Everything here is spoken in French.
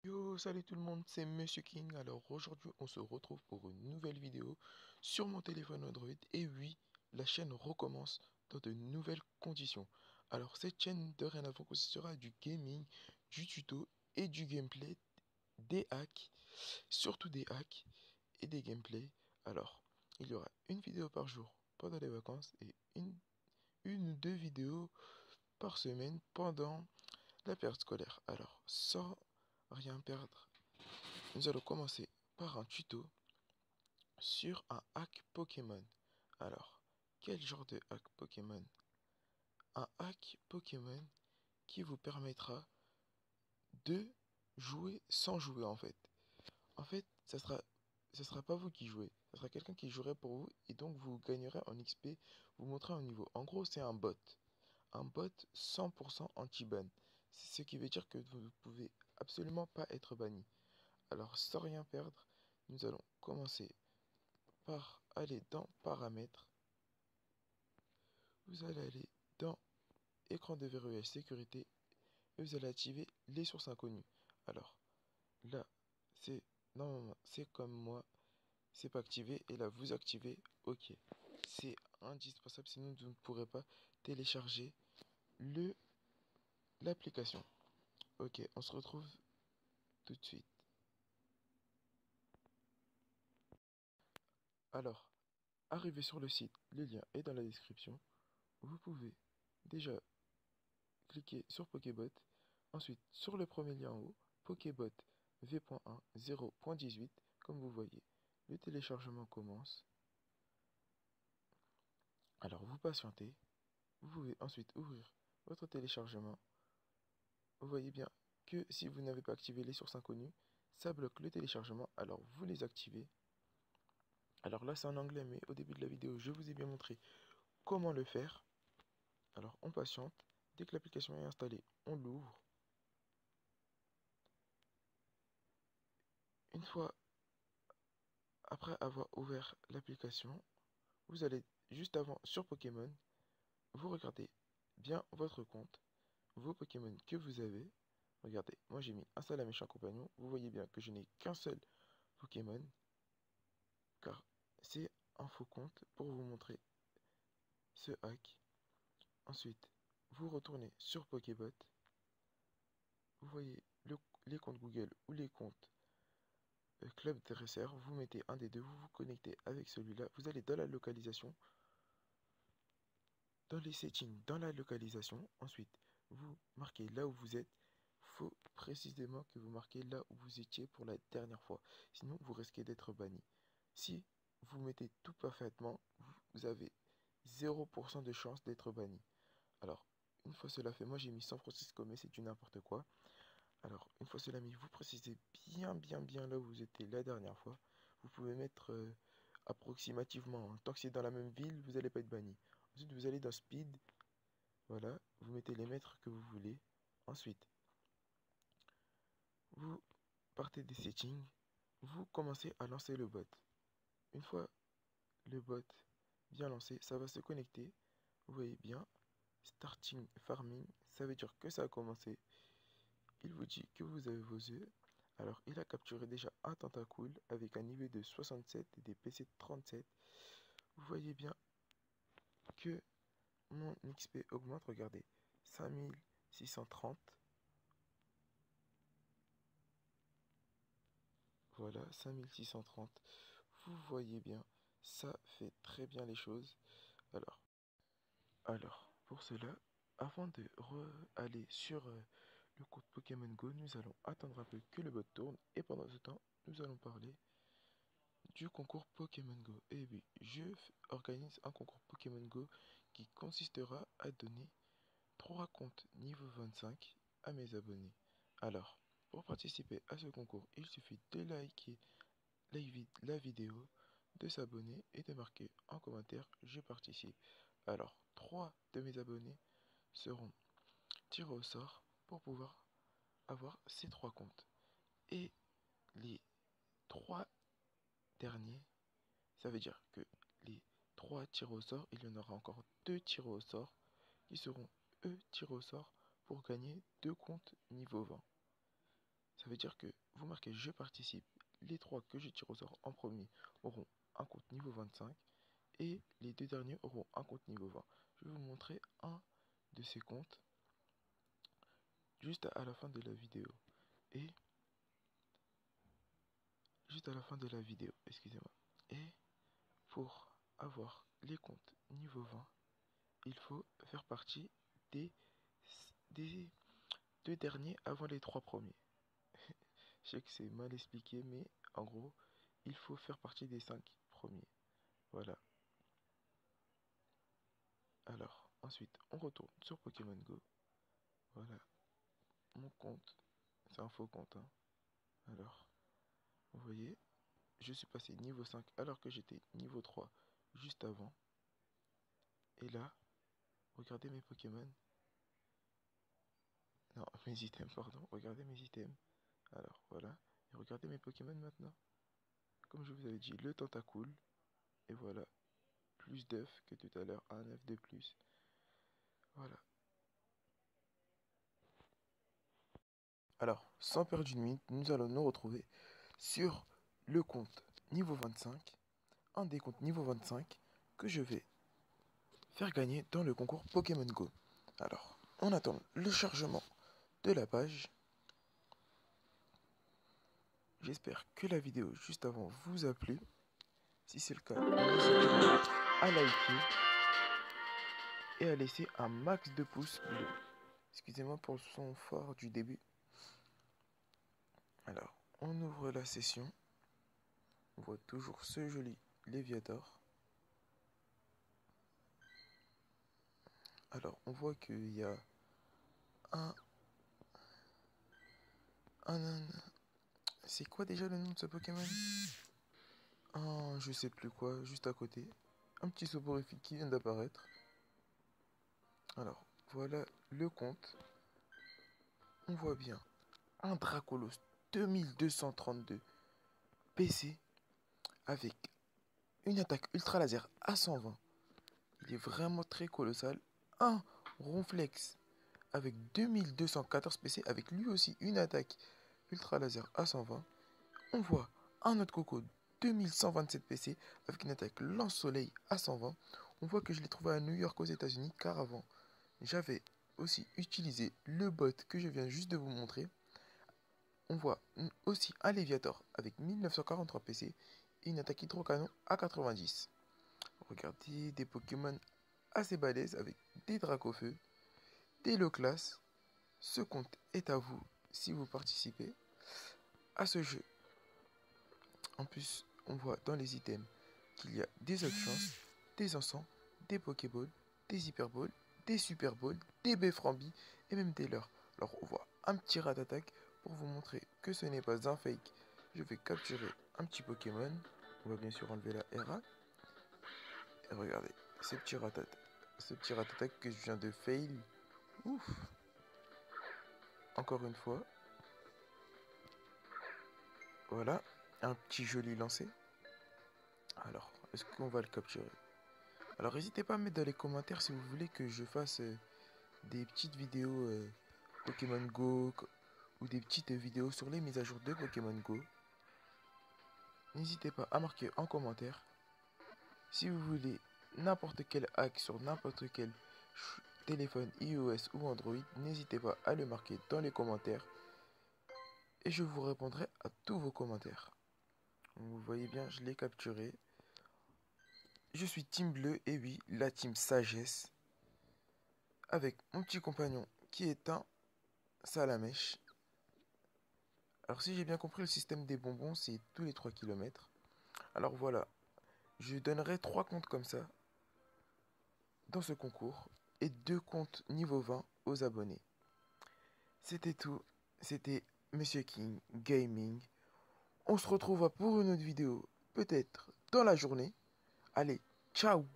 Yo, salut tout le monde, c'est Monsieur King. Alors aujourd'hui, on se retrouve pour une nouvelle vidéo sur mon téléphone Android. Et oui, la chaîne recommence dans de nouvelles conditions. Alors cette chaîne dorénavant consistera du gaming, du tuto et du gameplay, des hacks, surtout des hacks et des gameplays. Alors, il y aura une vidéo par jour pendant les vacances et une ou deux vidéos par semaine pendant la période scolaire. Alors, sans rien perdre, nous allons commencer par un tuto sur un hack Pokémon. Alors, quel genre de hack Pokémon? Un hack Pokémon qui vous permettra de jouer sans jouer en fait. En fait, ça sera pas vous qui jouez, ça sera quelqu'un qui jouerait pour vous et donc vous gagnerez en XP, vous montrez un niveau. En gros, c'est un bot 100% anti-ban. C'est ce qui veut dire que vous ne pouvez absolument pas être banni. Alors, sans rien perdre, nous allons commencer par aller dans Paramètres. Vous allez aller dans Écran de verrouillage sécurité et vous allez activer les sources inconnues. Alors, là, c'est normalement, c'est comme moi, c'est pas activé et là, vous activez OK. C'est indispensable, sinon vous ne pourrez pas télécharger l'application. OK, on se retrouve tout de suite. Alors, arrivé sur le site, le lien est dans la description. Vous pouvez déjà cliquer sur Pokébot. Ensuite, sur le premier lien en haut, Pokébot V.1 0.18. Comme vous voyez, le téléchargement commence. Alors, vous patientez. Vous pouvez ensuite ouvrir votre téléchargement. Vous voyez bien que si vous n'avez pas activé les sources inconnues, ça bloque le téléchargement. Alors, vous les activez. Alors là, c'est en anglais, mais au début de la vidéo, je vous ai bien montré comment le faire. Alors, on patiente. Dès que l'application est installée, on l'ouvre. Une fois après avoir ouvert l'application, vous allez juste avant sur Pokémon, vous regardez bien votre compte, vos Pokémon que vous avez. Regardez, moi j'ai mis un seul à méchant compagnon. Vous voyez bien que je n'ai qu'un seul Pokémon, car c'est un faux compte pour vous montrer ce hack. Ensuite, vous retournez sur Pokébot. Vous voyez les comptes Google ou les comptes Club Dresseur. Vous mettez un des deux, vous vous connectez avec celui-là. Vous allez dans la localisation. Dans les settings, dans la localisation, ensuite, vous marquez là où vous êtes. Il faut précisément que vous marquez là où vous étiez pour la dernière fois. Sinon, vous risquez d'être banni. Si vous mettez tout parfaitement, vous avez 0% de chance d'être banni. Alors, une fois cela fait, moi j'ai mis San Francisco, mais c'est du n'importe quoi. Alors, une fois cela mis, vous précisez bien là où vous étiez la dernière fois. Vous pouvez mettre approximativement, hein. Tant que c'est dans la même ville, vous n'allez pas être banni. Ensuite, vous allez dans Speed. Voilà, vous mettez les mètres que vous voulez. Ensuite, vous partez des settings. Vous commencez à lancer le bot. Une fois le bot bien lancé, ça va se connecter. Vous voyez bien, Starting Farming, ça veut dire que ça a commencé. Il vous dit que vous avez vos œufs. Alors, il a capturé déjà un tentacule avec un niveau de 67 et des PC de 37. Vous voyez bien que mon XP augmente. Regardez, 5630. Voilà, 5630. Vous voyez bien, ça fait très bien les choses. Alors, pour cela, avant de aller sur le compte Pokémon Go, nous allons attendre un peu que le bot tourne. Et pendant ce temps, nous allons parler du concours Pokémon Go. Et oui, organise un concours Pokémon Go qui consistera à donner 3 comptes niveau 25 à mes abonnés. Alors, pour participer à ce concours, il suffit de liker la vidéo, de s'abonner et de marquer en commentaire je participe. Alors, 3 de mes abonnés seront tirés au sort pour pouvoir avoir ces 3 comptes. Et les 3 derniers, ça veut dire que les 3 tirés au sort, il y en aura encore 2 tirés au sort qui seront eux tirés au sort pour gagner 2 comptes niveau 20. Ça veut dire que vous marquez je participe, les 3 que je tire au sort en premier auront un compte niveau 25 et les 2 derniers auront un compte niveau 20. Je vais vous montrer un de ces comptes juste à la fin de la vidéo. Et juste à la fin de la vidéo, excusez-moi. Et pour avoir les comptes niveau 20, il faut faire partie des 2 derniers avant les 3 premiers. Je sais que c'est mal expliqué, mais en gros, il faut faire partie des 5 premiers. Voilà. Alors, ensuite, on retourne sur Pokémon Go. Voilà. Mon compte, c'est un faux compte, hein. Alors, vous voyez, je suis passé niveau 5 alors que j'étais niveau 3 juste avant. Et là, regardez mes Pokémon. Non, mes items, pardon. Regardez mes items. Alors, voilà. Et regardez mes Pokémon maintenant. Comme je vous avais dit, le Tentacool. Et voilà. Plus d'œufs que tout à l'heure. Un œuf de plus. Voilà. Alors, sans perdre une minute, nous allons nous retrouver sur le compte niveau 25. Un des comptes niveau 25 que je vais faire gagner dans le concours Pokémon Go. Alors, on attend le chargement de la page. J'espère que la vidéo juste avant vous a plu. Si c'est le cas, n'hésitez pas à liker et à laisser un max de pouces bleus. Excusez-moi pour le son fort du début. Alors, on ouvre la session. On voit toujours ce joli Léviator. Alors, on voit qu'il y a un... C'est quoi déjà le nom de ce Pokémon? Je sais plus quoi, juste à côté. Un petit soporifique qui vient d'apparaître. Alors, voilà le compte. On voit bien un Dracolos 2232 PC avec une attaque ultra laser à 120. Il est vraiment très colossal. Un Ronflex avec 2214 PC avec lui aussi une attaque ultra laser à 120. On voit un autre Coco 2127 PC avec une attaque lance-soleil à 120. On voit que je l'ai trouvé à New York aux États-Unis car avant j'avais aussi utilisé le bot que je viens juste de vous montrer. On voit aussi un Léviator avec 1943 PC et une attaque hydrocanon à 90. Regardez des Pokémon assez balèzes avec des Dracofeu, des low class. Ce compte est à vous si vous participez à ce jeu. En plus, on voit dans les items qu'il y a des options, des encens, des Pokéballs, des Hyperballs, des Superballs, des Beframbi et même des leurres. Alors on voit un petit rat d'attaque pour vous montrer que ce n'est pas un fake. Je vais capturer un petit Pokémon. On va bien sûr enlever la RA. Et regardez, ce petit rat d'attaque que je viens de fail. Ouf. Encore une fois. Voilà, un petit joli lancé. Alors, est-ce qu'on va le capturer? Alors, n'hésitez pas à mettre dans les commentaires si vous voulez que je fasse des petites vidéos Pokémon Go ou des petites vidéos sur les mises à jour de Pokémon Go. N'hésitez pas à marquer en commentaire. Si vous voulez n'importe quel hack sur n'importe quel téléphone iOS ou Android, n'hésitez pas à le marquer dans les commentaires. Et je vous répondrai à tous vos commentaires. Vous voyez bien, je l'ai capturé. Je suis team bleu et oui, la team sagesse. Avec mon petit compagnon qui est un salamèche. Alors si j'ai bien compris, le système des bonbons, c'est tous les 3 km. Alors voilà, je donnerai 3 comptes comme ça dans ce concours. Et 2 comptes niveau 20 aux abonnés. C'était tout. C'était Monsieur King Gaming. On se retrouvera pour une autre vidéo, peut-être dans la journée. Allez, ciao!